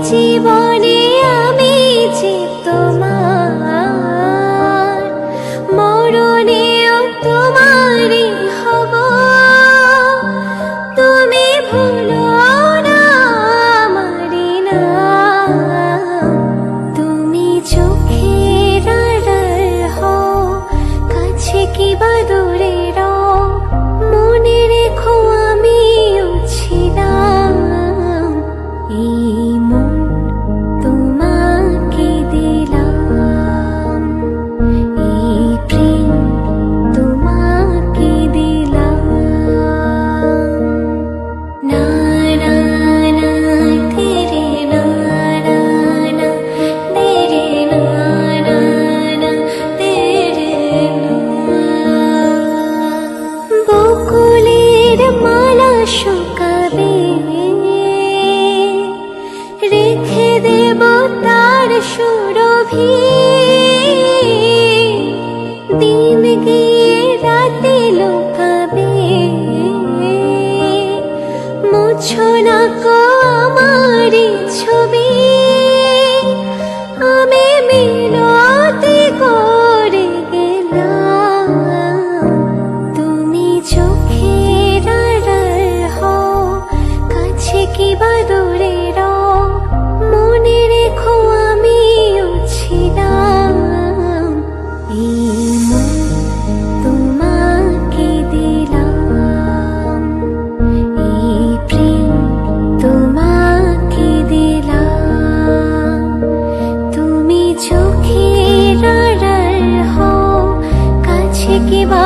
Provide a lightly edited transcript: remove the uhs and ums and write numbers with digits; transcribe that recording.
জীবনে আমি যে তোমার, মরণেও তোমারই হব। তুমি ভুলো না আমারি নাম, তুমি চোখের আড়াল হও, কাছে কি বা দূরে রও, মনে রেখো আমিও ছিলাম। এই মন তোমাকে দিলাম, এই প্রেম তোমাকে দিলাম। না না না তেরে না না না তেরে না না না তেরে না। বকুলের মালা শুকাবে, রেখে দেব তার সুরভি। দিন গিয়ে রাতে লুকাবে, মুছো না কো আমারি ছবি। আমি মিনতি করে গেলাম, তুমি চোখের আড়াল হও, কাছে কি বা দূরে রও, মনে রেখো আমিও ছিলাম। এই মন তোমাকে দিলাম, এই প্রেম তোমাকে দিলাম। তুমি চোখের আড়াল হও, কাছে কি বা